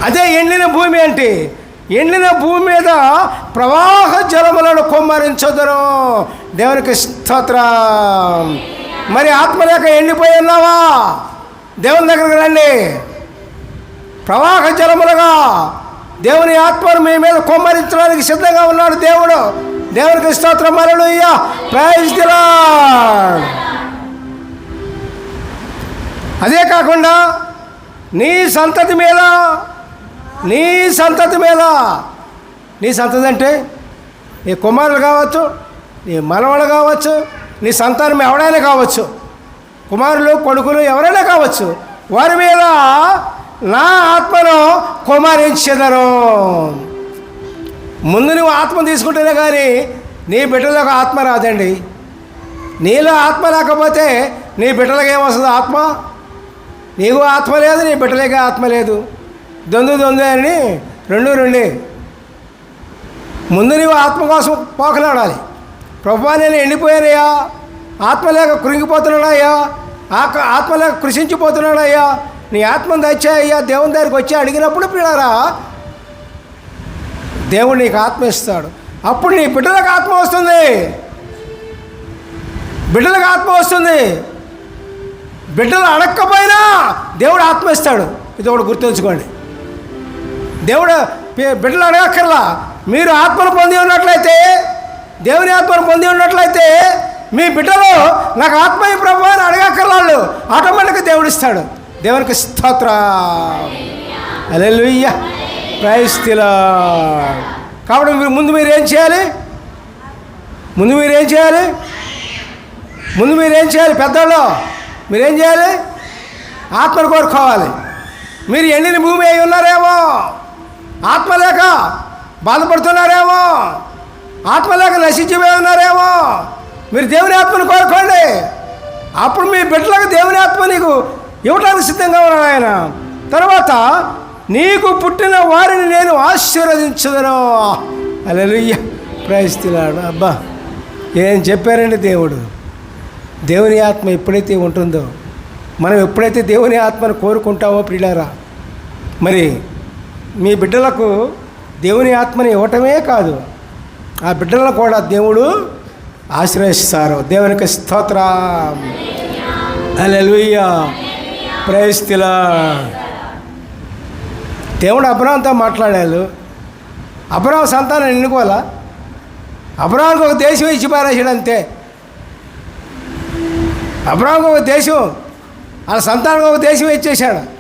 అదే ఎండిన భూమి అంటే ఎండిన భూమి మీద ప్రవాహ జలములను కుమ్మరించదును. దేవునికి స్తోత్రం. మరి ఆత్మలేక ఎండిపోయి ఉన్నావా? దేవుని దగ్గరికి రండి. ప్రవాహ జలములుగా దేవుని ఆత్మను మీ మీద కుమ్మరించడానికి సిద్ధంగా ఉన్నాడు దేవుడు. దేవునికి స్తోత్రం. హల్లెలూయా. Praise the Lord. అదే కాకుండా నీ సంతతి మీద నీ సంతతి అంటే నీ కుమారులు కావచ్చు, నీ మనవలు కావచ్చు, నీ సంతానం ఎవరైనా కావచ్చు, కుమారులు కొడుకులు ఎవరైనా కావచ్చు, వారి మీద నా ఆత్మను కుమారించెదను. ముందు నువ్వు ఆత్మ తీసుకుంటేనే కానీ నీ బిడ్డలకు ఆత్మ రాదండి. నీలో ఆత్మ రాకపోతే నీ బిడ్డలకు ఏమొస్తుంది ఆత్మ? నీకు ఆత్మ లేదు, నీ బిడ్డలకే ఆత్మ లేదు. దొందు అని రెండే. ముందు నీవు ఆత్మ కోసం పోకలాడాలి. ప్రభువా, నేను ఎండిపోయానయ్యా, ఆత్మ లేక కృంగిపోతున్నాడయ్యా, ఆత్మ లేక కృషించిపోతున్నాడయ్యా, నీ ఆత్మను తెచ్చాయ్యా. దేవుని దగ్గరికి వచ్చి అడిగినప్పుడు పిల్లరా దేవుడు నీకు ఆత్మ ఇస్తాడు. అప్పుడు నీ బిడ్డలకు ఆత్మ వస్తుంది. బిడ్డలకు ఆత్మ వస్తుంది. బిడ్డలు అడక్కపోయినా దేవుడు ఆత్మ ఇస్తాడు. ఇది ఒకటి గుర్తుంచుకోండి. దేవుడు బిడ్డలు అడగక్కర్లా. మీరు ఆత్మను పొంది ఉన్నట్లయితే, దేవుని ఆత్మను పొంది ఉన్నట్లయితే మీ బిడ్డలు నాకు ఆత్మ ప్రభు అని అడగక్కర్లాళ్ళు ఆటోమేటిక్గా దేవుడు ఇస్తాడు. దేవునికి స్తోత్రం. హల్లెలూయా. Praise the Lord. కాబట్టి ముందు మీరు ఏం చేయాలి? పెద్దవాళ్ళు మీరేం చేయాలి? ఆత్మను కోరుకోవాలి. మీరు ఎండిన భూమి అయి ఉన్నారేమో, ఆత్మ లేక బాధపడుతున్నారేమో, ఆత్మ లేక నశించిపోయి ఉన్నారేమో, మీరు దేవుని ఆత్మను కోరుకోండి. అప్పుడు మీ బిడ్డలకు దేవుని ఆత్మ నీకు ఇవ్వడానికి సిద్ధంగా ఉన్నాడు ఆయన. తర్వాత నీకు పుట్టిన వారిని నేను ఆశీర్వదించదను. హల్లెలూయా. Praise the Lord. అబ్బా, ఏం చెప్పారండి దేవుడు. దేవుని ఆత్మ ఎప్పుడైతే ఉంటుందో, మనం ఎప్పుడైతే దేవుని ఆత్మను కోరుకుంటామో ప్రియులారా, మరి మీ బిడ్డలకు దేవుని ఆత్మని ఇవ్వటమే కాదు, ఆ బిడ్డలను కూడా దేవుడు ఆశ్రయిస్తారు. దేవునికి స్తోత్రం. హల్లెలూయా. Praise the Lord. దేవుడు అబ్రాహాముతో మాట్లాడాడు. అబ్రాహాము సంతానం ఎన్నుకోవాలా? అబ్రాహాముకు ఒక దేశం ఇచ్చి పారేసాడు అంతే. అబ్రాహాముకు ఒక దేశం, వాళ్ళ సంతానం ఒక దేశం ఇచ్చేసాడు.